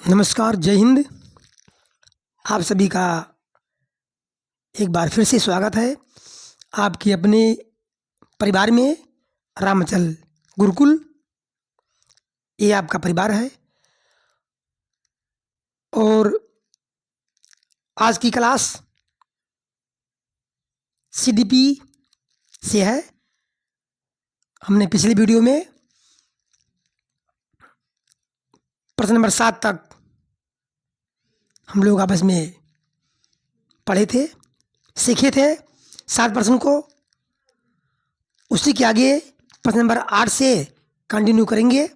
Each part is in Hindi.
नमस्कार, जय हिंद। आप सभी का एक बार फिर से स्वागत है आपके अपने परिवार में, रामाचल गुरुकुल। ये आपका परिवार है और आज की क्लास सीडीपी से है। हमने पिछले वीडियो में प्रश्न नंबर 7 तक हम लोग आपस में पढ़े थे, सीखे थे 7 प्रश्न को। उसी के आगे प्रश्न नंबर 8 से कंटिन्यू करेंगे।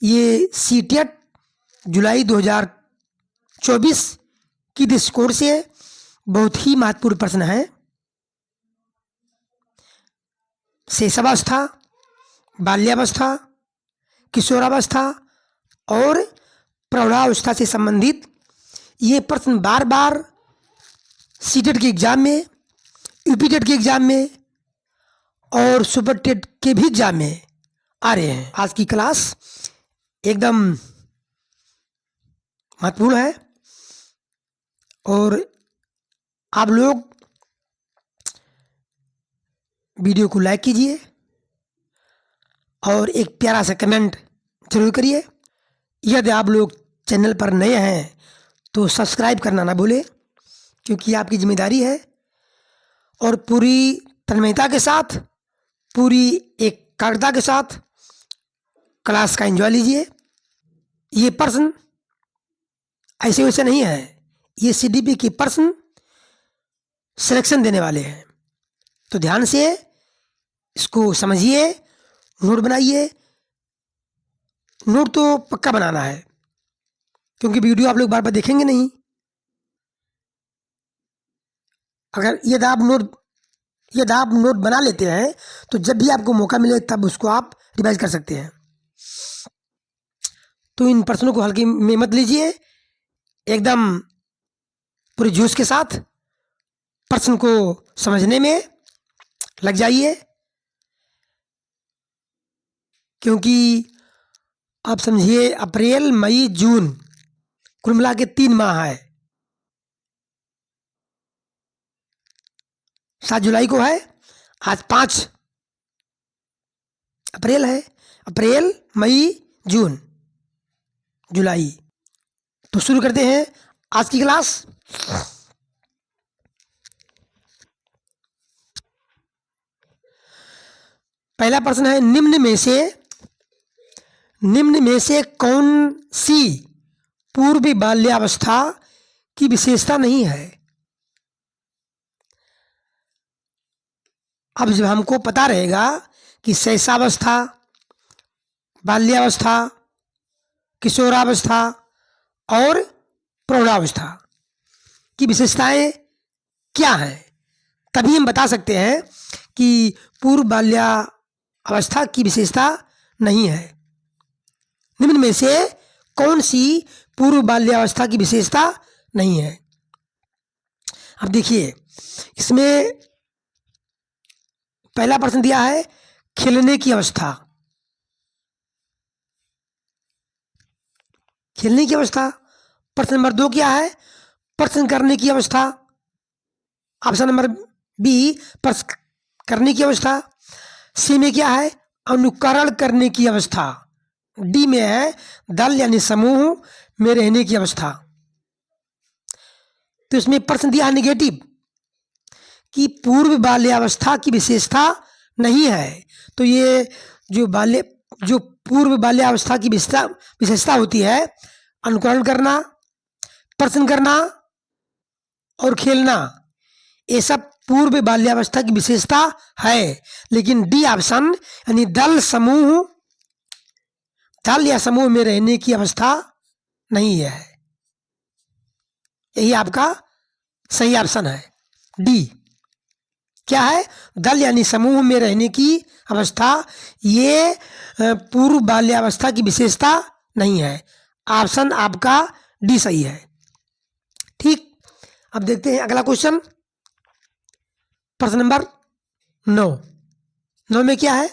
ये सीटेट जुलाई 2024 की दृष्टिकोण से बहुत ही महत्वपूर्ण प्रश्न है। शैशवावस्था, बाल्यावस्था, किशोरावस्था और प्रौढ़ावस्था से संबंधित ये प्रश्न बार बार सीटेट के एग्ज़ाम में, यूपीटेट के एग्ज़ाम में और सुपर टेट के भी एग्ज़ाम में आ रहे हैं। आज की क्लास एकदम महत्वपूर्ण है और आप लोग वीडियो को लाइक कीजिए और एक प्यारा सा कमेंट जरूर करिए। यदि आप लोग चैनल पर नए हैं तो सब्सक्राइब करना ना भूलें, क्योंकि आपकी जिम्मेदारी है। और पूरी तन्मयता के साथ, पूरी एकाग्रता के साथ क्लास का एंजॉय लीजिए। ये प्रश्न ऐसे वैसे नहीं है, ये सीडीपी के प्रश्न सिलेक्शन देने वाले हैं। तो ध्यान से इसको समझिए, नोट बनाइए। नोट तो पक्का बनाना है, क्योंकि वीडियो आप लोग बार बार देखेंगे नहीं। अगर यदि आप नोट बना लेते हैं तो जब भी आपको मौका मिले तब उसको आप रिवाइज कर सकते हैं। तो इन प्रश्नों को हल्के में मत लीजिए, एकदम पूरे जोश के साथ प्रश्न को समझने में लग जाइए, क्योंकि आप समझिए अप्रैल, मई, जून कुल मिला के 3 माह है। 7 जुलाई को है, आज 5 अप्रैल है। अप्रैल, मई, जून, जुलाई। तो शुरू करते हैं आज की क्लास। पहला प्रश्न है, निम्न में से कौन सी पूर्व बाल्यावस्था की विशेषता नहीं है? अब जब हमको पता रहेगा कि शैशवावस्था, बाल्यावस्था, किशोरावस्था और प्रौढ़ावस्था की विशेषताएं क्या हैं, तभी हम बता सकते हैं कि पूर्व बाल्यावस्था की विशेषता नहीं है। निम्न में से कौन सी पूर्व बाल्यावस्था की विशेषता नहीं है? अब देखिए, इसमें पहला प्रश्न दिया है खेलने की अवस्था। खेलने की अवस्था। प्रश्न नंबर 2 क्या है? प्रश्न करने की अवस्था। ऑप्शन नंबर बी, प्रश्न करने की अवस्था। सी में क्या है? अनुकरण करने की अवस्था। डी में है दल यानी समूह में रहने की अवस्था। तो इसमें प्रश्न दिया है निगेटिव, कि पूर्व बाल्यावस्था की विशेषता नहीं है। तो ये जो पूर्व बाल्यावस्था की विशेषता होती है, अनुकरण करना, प्रश्न करना और खेलना, ये सब पूर्व बाल्यावस्था की विशेषता है। लेकिन डी ऑप्शन यानी दल या समूह में रहने की अवस्था नहीं है। यही आपका सही ऑप्शन है, डी। क्या है? दल यानी समूह में रहने की अवस्था, ये पूर्व बाल्यावस्था की विशेषता नहीं है। ऑप्शन आपका डी सही है। ठीक, अब देखते हैं अगला क्वेश्चन, प्रश्न नंबर 9। 9 में क्या है?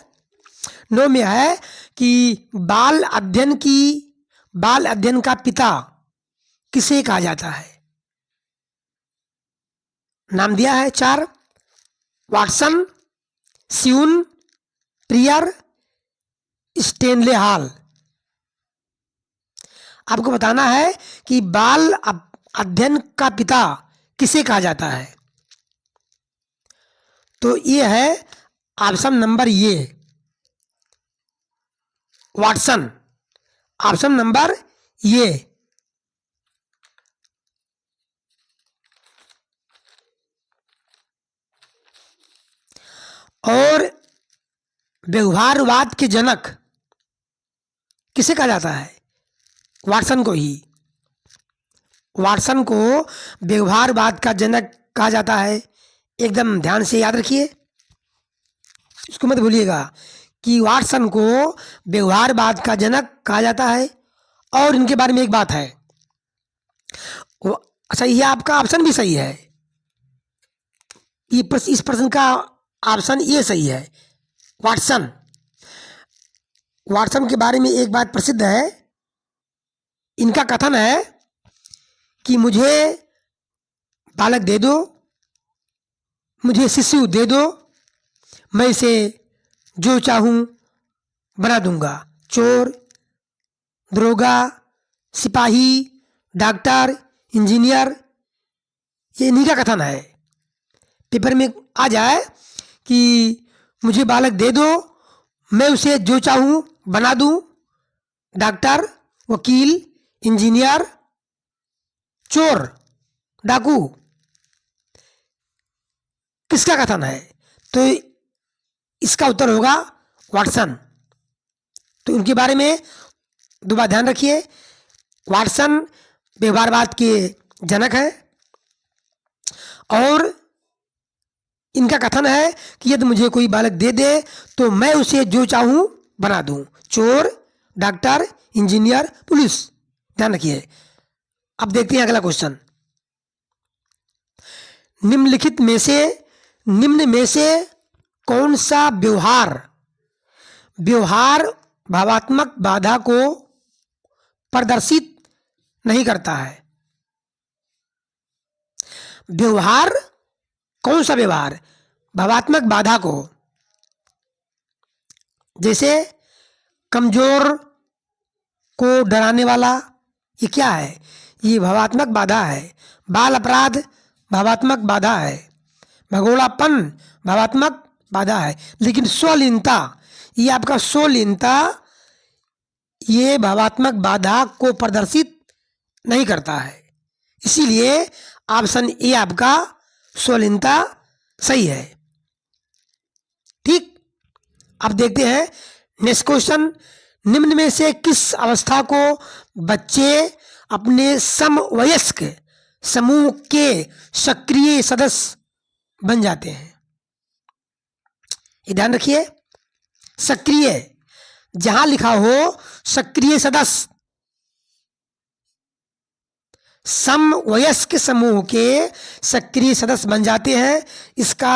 9 में है कि बाल अध्ययन का पिता किसे कहा जाता है? नाम दिया है 4: वाटसन, स्यून, प्रियर, स्टेनले हॉल। आपको बताना है कि बाल अध्ययन का पिता किसे कहा जाता है। तो ये है ऑप्शन नंबर ये, वाटसन। ऑप्शन नंबर ये। और व्यवहारवाद के जनक किसे कहा जाता है? वाटसन को ही। वाटसन को व्यवहारवाद का जनक कहा जाता है। एकदम ध्यान से याद रखिए, इसको मत भूलिएगा कि वाटसन को व्यवहारवाद का जनक कहा जाता है। और इनके बारे में एक बात है, अच्छा ये आपका ऑप्शन भी सही है, इस प्रश्न का ऑप्शन ये सही है, वाटसन। वाटसन के बारे में एक बात प्रसिद्ध है, इनका कथन है कि मुझे बालक दे दो, मुझे शिशु दे दो, मैं इसे जो चाहूं बना दूंगा। चोर, दरोगा, सिपाही, डॉक्टर, इंजीनियर, ये इन्हीं का कथन है। पेपर में आ जाए कि मुझे बालक दे दो, मैं उसे जो चाहूं बना दूं, डॉक्टर, वकील, इंजीनियर, चोर, डाकू, किसका कथन है? तो इसका उत्तर होगा वाटसन। तो उनके बारे में दोबारा ध्यान रखिए, वाटसन व्यवहारवाद के जनक है। और इनका कथन है कि यदि मुझे कोई बालक दे दे तो मैं उसे जो चाहूं बना दूं। चोर, डॉक्टर, इंजीनियर, पुलिस, ध्यान रखिए। अब देखते हैं अगला क्वेश्चन, निम्न में से कौन सा व्यवहार भावात्मक बाधा को प्रदर्शित नहीं करता है? कौन सा व्यवहार भावात्मक बाधा को, जैसे कमजोर को डराने वाला, ये क्या है? ये भावात्मक बाधा है। बाल अपराध भावात्मक बाधा है। भगोड़ापन भावात्मक बाधा है। लेकिन स्वलीनता, ये आपका स्वलीनता, ये भावात्मक बाधा को प्रदर्शित नहीं करता है। इसीलिए ऑप्शन ए आपका स्वलीनता सही है। ठीक, अब देखते हैं नेक्स्ट क्वेश्चन, निम्न में से किस अवस्था को बच्चे अपने समवयस्क समूह के सक्रिय सदस्य बन जाते हैं? ये ध्यान रखिए, सक्रिय, जहां लिखा हो सक्रिय सदस्य, समवयस्क समूह के सक्रिय सदस्य बन जाते हैं। इसका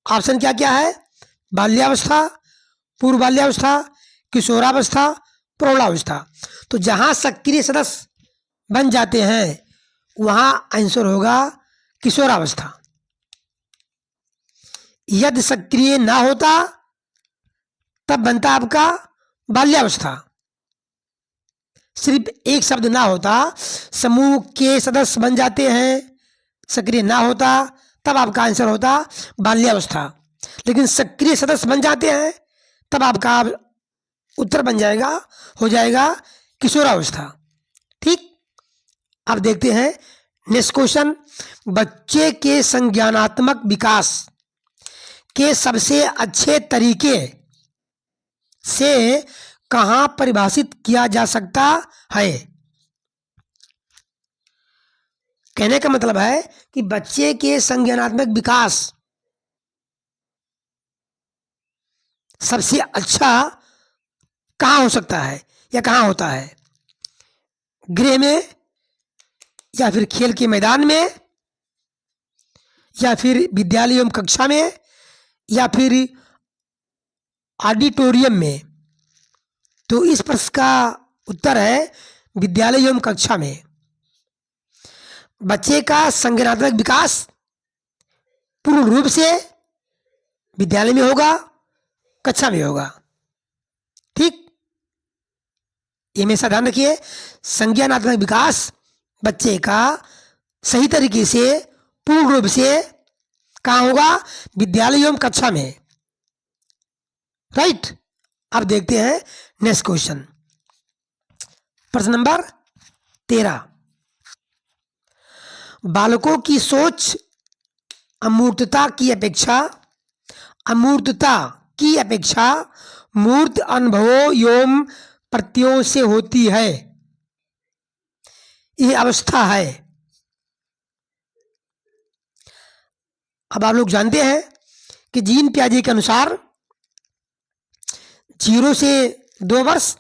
ऑप्शन क्या क्या है? बाल्यावस्था, पूर्व बाल्यावस्था, किशोरावस्था, प्रौढ़ावस्था। तो जहां सक्रिय सदस्य बन जाते हैं वहां आंसर होगा किशोरावस्था। यदि सक्रिय ना होता तब बनता आपका बाल्यावस्था। सिर्फ एक शब्द ना होता, समूह के सदस्य बन जाते हैं, सक्रिय ना होता, तब आपका आंसर होता बाल्यावस्था। लेकिन सक्रिय सदस्य बन जाते हैं तब आपका उत्तर बन जाएगा, हो जाएगा किशोरावस्था। ठीक, अब देखते हैं नेक्स्ट क्वेश्चन, बच्चे के संज्ञानात्मक विकास के सबसे अच्छे तरीके से कहां परिभाषित किया जा सकता है? कहने का मतलब है कि बच्चे के संज्ञानात्मक विकास सबसे अच्छा कहां हो सकता है या कहां होता है? गृह में, या फिर खेल के मैदान में, या फिर विद्यालय एवं कक्षा में, या फिर ऑडिटोरियम में? तो इस प्रश्न का उत्तर है विद्यालय एवं कक्षा में। बच्चे का संज्ञानात्मक विकास पूर्ण रूप से विद्यालय में होगा, कक्षा में होगा। ठीक, ये हमेशा ध्यान रखिए, संज्ञानात्मक विकास बच्चे का सही तरीके से पूर्ण रूप से कहाँ होगा? विद्यालय एवं कक्षा में। राइट। अब देखते हैं नेक्स्ट क्वेश्चन, प्रश्न नंबर 13। बालकों की सोच अमूर्तता की अपेक्षा मूर्त अनुभवों एवं प्रत्ययों से होती है। यह अवस्था है। अब आप लोग जानते हैं कि जीन पियाजे के अनुसार 0 से 2 वर्ष,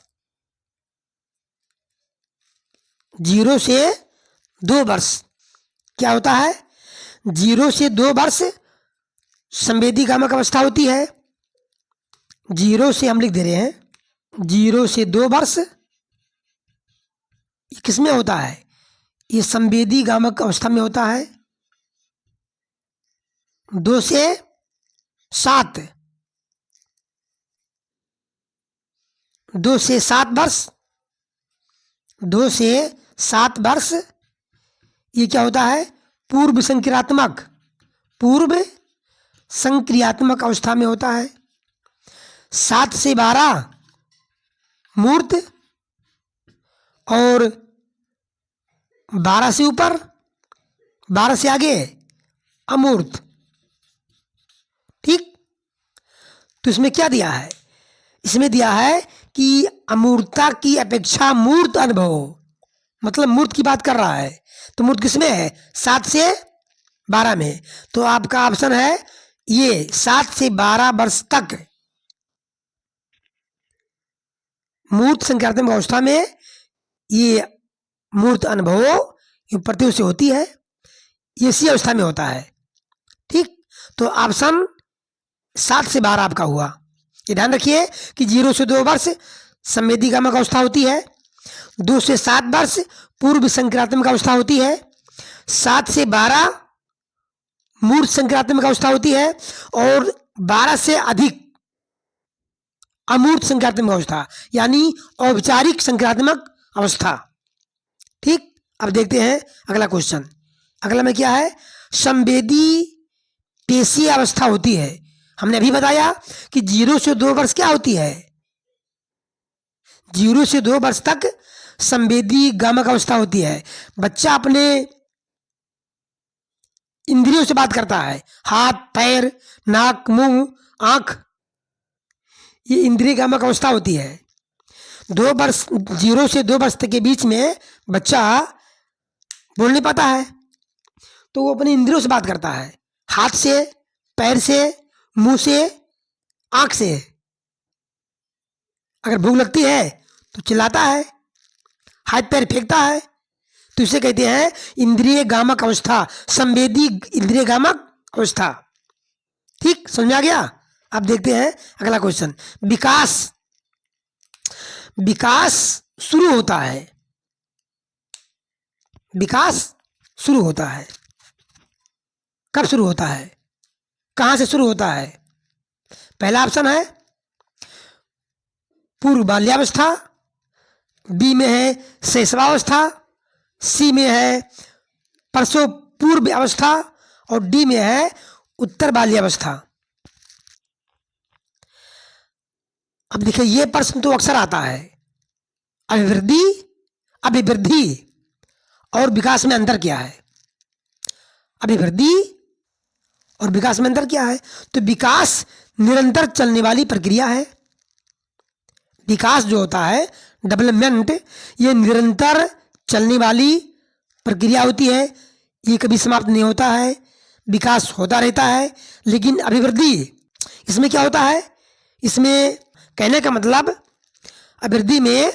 0 से 2 वर्ष क्या होता है? 0 से 2 वर्ष संवेदी कामक अवस्था होती है। 0 से हम लिख दे रहे हैं, 0 से 2 वर्ष किसमें होता है? ये संवेदी कामक अवस्था में होता है। 2 से 7, 2 से 7 वर्ष, 2 से 7 वर्ष ये क्या होता है? पूर्व संक्रियात्मक अवस्था में होता है। 7 से 12 मूर्त, और 12 से ऊपर, 12 से आगे अमूर्त। ठीक, तो इसमें क्या दिया है? इसमें दिया है कि अमूर्तता की अपेक्षा मूर्त अनुभव, मतलब मूर्त की बात कर रहा है। तो मूर्त किसमें है? 7 से 12 में। तो आपका ऑप्शन है ये 7 से 12 वर्ष तक मूर्त संज्ञानात्मक अवस्था में ये मूर्त अनुभव प्रत्ययों से होती है। ये इसी अवस्था में होता है। ठीक, तो ऑप्शन 7 से 12 आपका हुआ। ये ध्यान रखिए कि 0 से 2 वर्ष संवेदी कामक अवस्था होती है, 2 से 7 वर्ष पूर्व संक्रियात्मक अवस्था होती है, 7 से 12 मूर्त संक्रियात्मक अवस्था होती है, और 12 से अधिक अमूर्त संक्रियात्मक अवस्था, यानी औपचारिक संक्रियात्मक अवस्था। ठीक, अब देखते हैं अगला क्वेश्चन। अगला में क्या है? संवेदी पेशीय अवस्था होती है। हमने अभी बताया कि 0 से 2 वर्ष क्या होती है? 0 से 2 वर्ष तक संवेदी गामक अवस्था होती है। बच्चा अपने इंद्रियों से बात करता है, हाथ, पैर, नाक, मुंह, आंख, ये इंद्रिय गामक अवस्था होती है। 2 वर्ष, 0 से 2 वर्ष तक के बीच में बच्चा बोल नहीं पाता है, तो वो अपने इंद्रियों से बात करता है, हाथ से, पैर से, मुंह से, आंख से। अगर भूख लगती है तो चिल्लाता है, हाथ पैर फेंकता है, तो इसे कहते हैं इंद्रिय गामक अवस्था, संवेदी इंद्रिय गामक अवस्था। ठीक, समझ आ गया? अब देखते हैं अगला क्वेश्चन। विकास शुरू होता है। विकास शुरू होता है, कब शुरू होता है? कहां से शुरू होता है? पहला ऑप्शन है पूर्व बाल्यावस्था, बी में है शैशवावस्था, सी में है प्रसव पूर्व अवस्था, और डी में है उत्तर बाल्यावस्था। अब देखिए, ये प्रश्न तो अक्सर आता है, अभिवृद्धि और विकास में अंतर क्या है? अभिवृद्धि और विकास में अंतर क्या है? तो विकास निरंतर चलने वाली प्रक्रिया है। विकास जो होता है, डेवलपमेंट, ये निरंतर चलने वाली प्रक्रिया होती है, ये कभी समाप्त नहीं होता है, विकास होता रहता है। लेकिन अभिवृद्धि, इसमें क्या होता है? इसमें कहने का मतलब, अभिवृद्धि में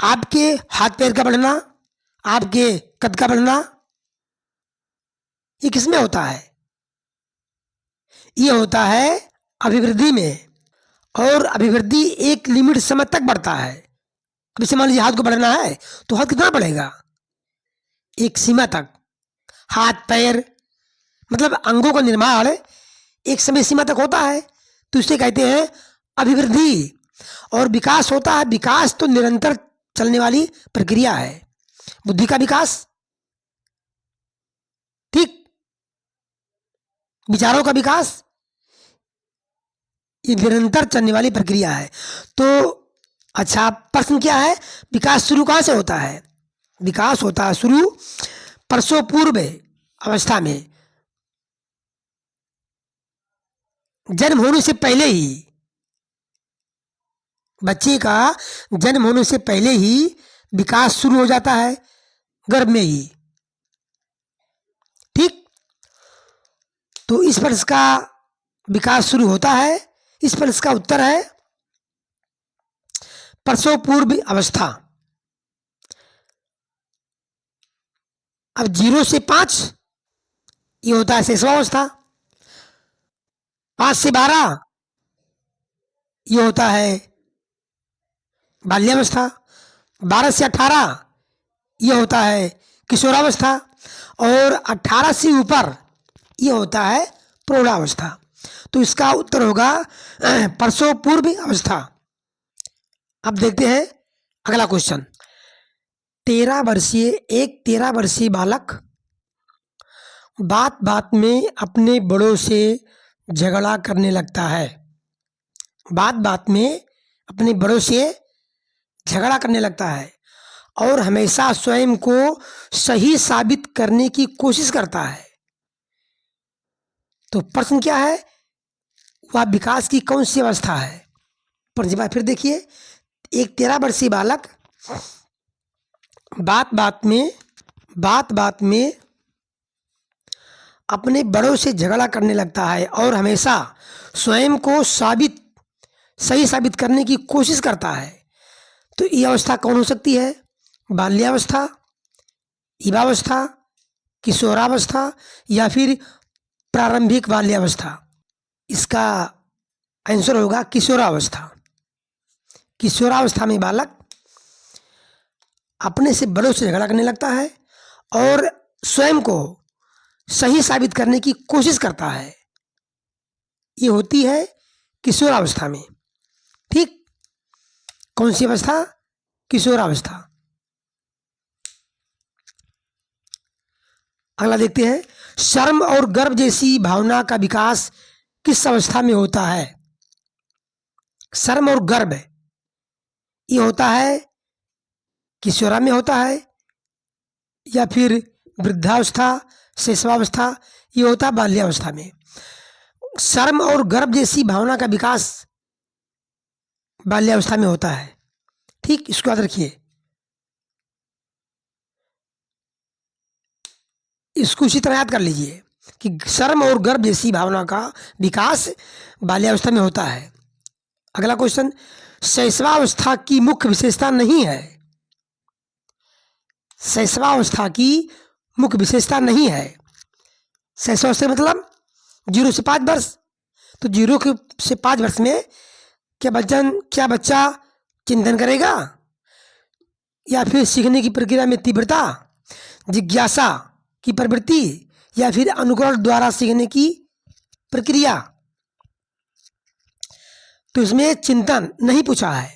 आपके हाथ पैर का बढ़ना, आपके कद का बढ़ना, ये किसमें होता है? ये होता है अभिवृद्धि में। और अभिवृद्धि एक लिमिट समय तक बढ़ता है। अब जैसे मान लीजिए हाथ को बढ़ना है तो हाथ कितना बढ़ेगा? एक सीमा तक। हाथ पैर मतलब अंगों का निर्माण एक समय सीमा तक होता है, तो इसे कहते हैं अभिवृद्धि। और विकास होता है, विकास तो निरंतर चलने वाली प्रक्रिया है। बुद्धि का विकास, ठीक, विचारों का विकास, ये निरंतर चलने वाली प्रक्रिया है। तो अच्छा, प्रश्न क्या है? विकास शुरू कहाँ से होता है? विकास होता है शुरू प्रसव पूर्व अवस्था में, जन्म होने से पहले ही। बच्चे का जन्म होने से पहले ही विकास शुरू हो जाता है, गर्भ में ही, ठीक। तो इस प्रश्न का विकास शुरू होता है, इस प्रश्न का उत्तर है प्रसव पूर्व अवस्था। अब 0 से 5 ये होता है शैशवावस्था, 5 से 12 ये होता है बाल्यावस्था, 12 से 18 ये होता है किशोरावस्था, और 18 से ऊपर ये होता है प्रौढ़ावस्था। तो इसका उत्तर होगा प्रसव पूर्व अवस्था। अब देखते हैं अगला क्वेश्चन। 13 वर्षीय बालक बात बात में अपने बड़ों से झगड़ा करने लगता है। बात बात में अपने बड़ों से झगड़ा करने लगता है और हमेशा स्वयं को सही साबित करने की कोशिश करता है। तो प्रश्न क्या है? वह विकास की कौन सी अवस्था है? प्रतिभा फिर देखिए, एक 13 वर्षीय बालक बात बात में अपने बड़ों से झगड़ा करने लगता है और हमेशा स्वयं को सही साबित करने की कोशिश करता है। तो ये अवस्था कौन हो सकती है? बाल्यावस्था, युवावस्था, किशोरावस्था या फिर प्रारंभिक बाल्यावस्था? इसका आंसर होगा किशोरावस्था। किशोरावस्था में बालक अपने से बड़ों से झगड़ा करने लगता है और स्वयं को सही साबित करने की कोशिश करता है। ये होती है किशोरावस्था में, ठीक। कौन सी अवस्था? किशोरावस्था। अगला देखते हैं, शर्म और गर्व जैसी भावना का विकास किस अवस्था में होता है? शर्म और गर्व ये होता है किशोरा में होता है या फिर वृद्धावस्था, शैशवावस्था, ये होता है बाल्यावस्था में। शर्म और गर्व जैसी भावना का विकास बाल्यावस्था में होता है, ठीक। इसको याद रखिए। इसको उसी तरह याद कर लीजिए कि शर्म और गर्व जैसी भावना का विकास बाल्यावस्था में होता है। अगला क्वेश्चन, शैशवावस्था की मुख्य विशेषता नहीं है। शैशवावस्था की मुख्य विशेषता नहीं है। शैशवावस्था मतलब 0 से 5 वर्ष। तो 0 से 5 वर्ष में क्या बच्चा चिंतन करेगा या फिर सीखने की प्रक्रिया में तीव्रता, जिज्ञासा की प्रवृत्ति या फिर अनुकरण द्वारा सीखने की प्रक्रिया? तो इसमें चिंतन नहीं पूछा है,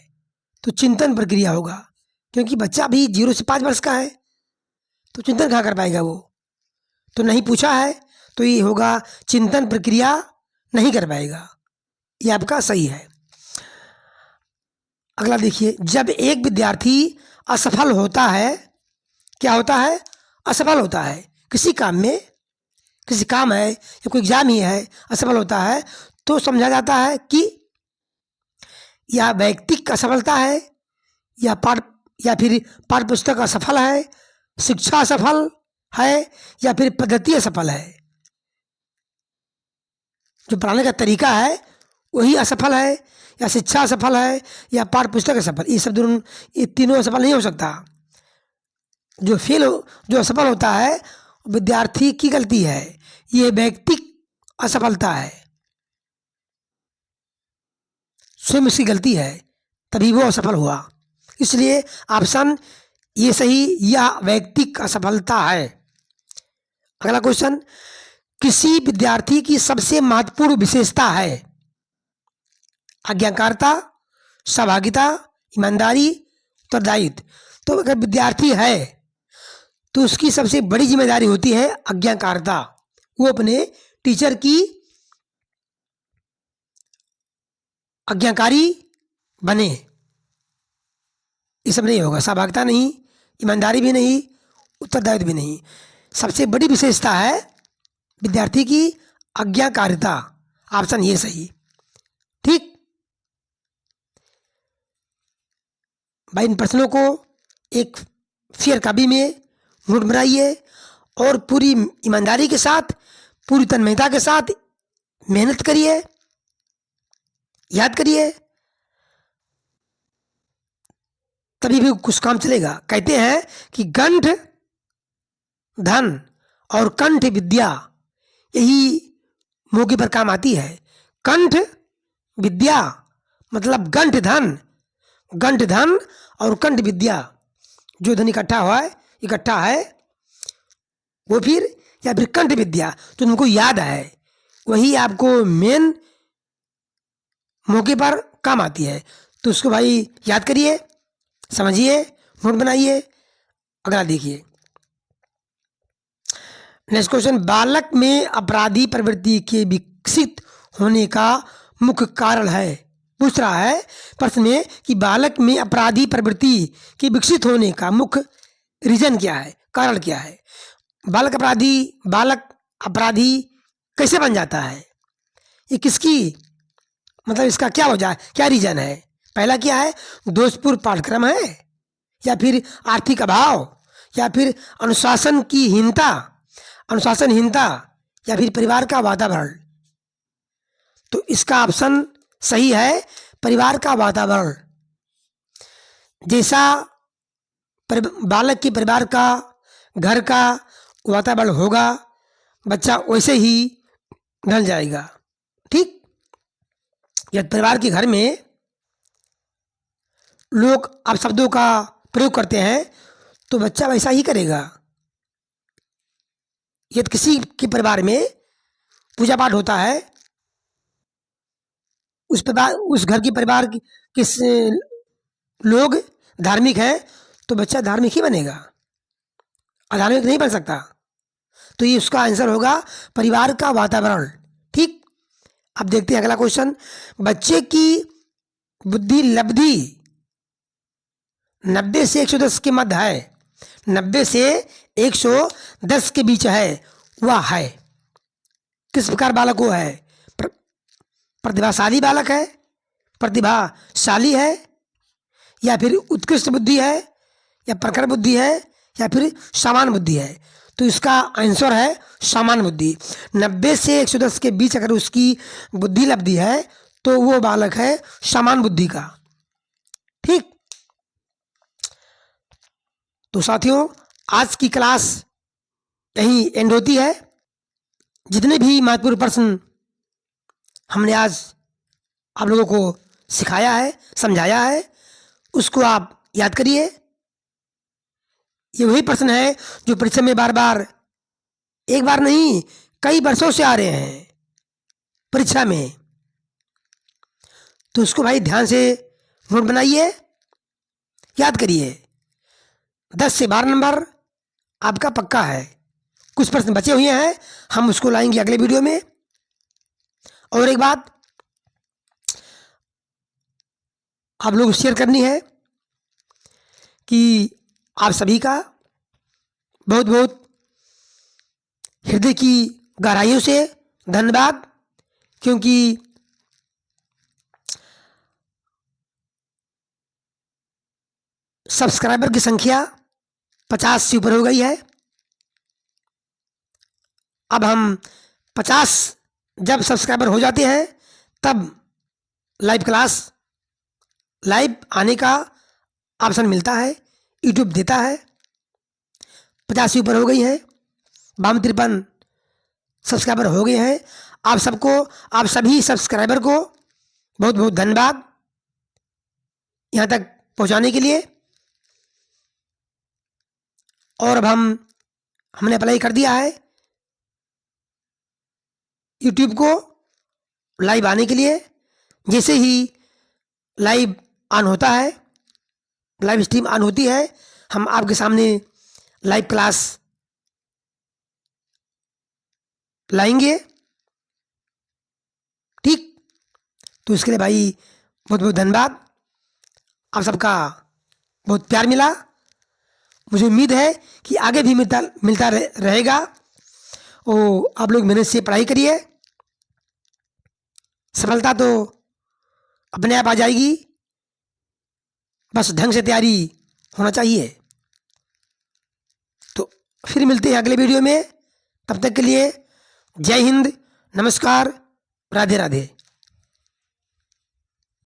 तो चिंतन प्रक्रिया होगा, क्योंकि बच्चा भी 0 से 5 वर्ष का है, तो चिंतन कहाँ कर पाएगा वो? तो नहीं पूछा है, तो ये होगा चिंतन प्रक्रिया नहीं कर पाएगा। ये आपका सही है। अगला देखिए, जब एक विद्यार्थी असफल होता है, क्या होता है? असफल होता है किसी काम में, किसी काम है या कोई एग्जाम ही है, असफल होता है, तो समझा जाता है कि या व्यक्तिक असफलता है या फिर पाठ्य पुस्तक असफल है, शिक्षा असफल है या फिर पद्धति असफल है। जो पढ़ाने का तरीका है वही असफल है, या शिक्षा असफल है, या पाठ्य पुस्तक असफल। ये तीनों असफल नहीं हो सकता। जो असफल होता है विद्यार्थी की गलती है, ये वैयक्तिक असफलता है, स्वयं उसकी गलती है, तभी वो असफल हुआ। इसलिए ऑप्शन ये सही, यह वैयक्तिक असफलता है। अगला क्वेश्चन, किसी विद्यार्थी की सबसे महत्वपूर्ण विशेषता है? आज्ञाकारिता, सहभागिता, ईमानदारी, उत्तरदायित्व। तो अगर विद्यार्थी है तो उसकी सबसे बड़ी जिम्मेदारी होती है आज्ञाकारिता। वो अपने टीचर की आज्ञाकारी बने। ये सब नहीं होगा, सहभागिता नहीं, ईमानदारी भी नहीं, उत्तरदायित्व भी नहीं। सबसे बड़ी विशेषता है विद्यार्थी की आज्ञाकारिता। ऑप्शन ये सही। ठीक भाई, इन प्रश्नों को एक फेयर कॉपी में नोट बनाइए और पूरी ईमानदारी के साथ, पूरी तन्मयता के साथ मेहनत करिए, याद करिए, तभी भी कुछ काम चलेगा। कहते हैं कि गंठ धन और कंठ विद्या यही मौके पर काम आती है। कंठ विद्या मतलब गंठ धन और कंठ विद्या, जो धन इकट्ठा है वो फिर, या फिर कंठ विद्या तो तुमको याद है, वही आपको मेन मौके पर काम आती है। तो उसको भाई याद करिए, समझिए, नोट बनाइए। अगला देखिए, नेक्स्ट क्वेश्चन, बालक में अपराधी प्रवृत्ति के विकसित होने का मुख्य कारण है। पूछ रहा है प्रश्न में कि बालक में अपराधी प्रवृत्ति के विकसित होने का मुख्य रीजन क्या है, कारण क्या है। बालक अपराधी कैसे बन जाता है, ये किसकी, मतलब इसका क्या वजह, क्या रीजन है। पहला क्या है, दोषपूर्ण पाठ्यक्रम है, या फिर आर्थिक अभाव, या फिर अनुशासनहीनता, या फिर परिवार का वातावरण। तो इसका ऑप्शन सही है, परिवार का वातावरण। जैसा बालक के परिवार का, घर का वातावरण होगा, बच्चा वैसे ही ढल जाएगा। ठीक, यदि परिवार के घर में लोग आप शब्दों का प्रयोग करते हैं तो बच्चा वैसा ही करेगा। यदि किसी के परिवार में पूजा पाठ होता है, उस घर के परिवार किस लोग धार्मिक हैं, तो बच्चा धार्मिक ही बनेगा, अधार्मिक नहीं बन सकता। तो ये उसका आंसर होगा परिवार का वातावरण। ठीक, अब देखते हैं अगला क्वेश्चन, बच्चे की बुद्धि लब्धि 90 से 110 के मध्य है, 90 से 110 के बीच है, वह है किस प्रकार बालक वो है। प्रतिभाशाली बालक है, प्रतिभाशाली है, या फिर उत्कृष्ट बुद्धि है, या प्रखर बुद्धि है, या फिर सामान्य बुद्धि है। तो इसका आंसर है सामान्य बुद्धि। 90 से 110 के बीच अगर उसकी बुद्धि लब्धि है तो वो बालक है सामान्य बुद्धि का। ठीक, तो साथियों, आज की क्लास यहीं एंड होती है। जितने भी महत्वपूर्ण प्रश्न हमने आज आप लोगों को सिखाया है, समझाया है, उसको आप याद करिए। ये वही प्रश्न है जो परीक्षा में बार बार, एक बार नहीं कई वर्षों से आ रहे हैं परीक्षा में। तो उसको भाई ध्यान से नोट बनाइए, याद करिए। 10 से 12 नंबर आपका पक्का है। कुछ प्रश्न बचे हुए हैं, हम उसको लाएंगे अगले वीडियो में। और एक बात आप लोग शेयर करनी है कि आप सभी का बहुत बहुत हृदय की गहराइयों से धन्यवाद, क्योंकि सब्सक्राइबर की संख्या 50 से ऊपर हो गई है। अब हम 50 जब सब्सक्राइबर हो जाते हैं तब लाइव आने का ऑप्शन मिलता है, यूट्यूब देता है। 50 ऊपर हो गई हैं, 52-53 सब्सक्राइबर हो गए हैं। आप सबको, आप सभी सब्सक्राइबर को बहुत बहुत धन्यवाद यहाँ तक पहुँचाने के लिए। और अब हमने अप्लाई कर दिया है यूट्यूब को लाइव आने के लिए। जैसे ही लाइव ऑन होता है, लाइव स्ट्रीम ऑन होती है, हम आपके सामने लाइव क्लास लाएंगे। ठीक, तो इसके लिए भाई बहुत बहुत धन्यवाद। आप सबका बहुत प्यार मिला। मुझे उम्मीद है कि आगे भी मिलता रहेगा। और आप लोग मेहनत से पढ़ाई करिए, सफलता तो अपने आप आ जाएगी, बस ढंग से तैयारी होना चाहिए। तो फिर मिलते हैं अगले वीडियो में। तब तक के लिए जय हिंद, नमस्कार, राधे राधे।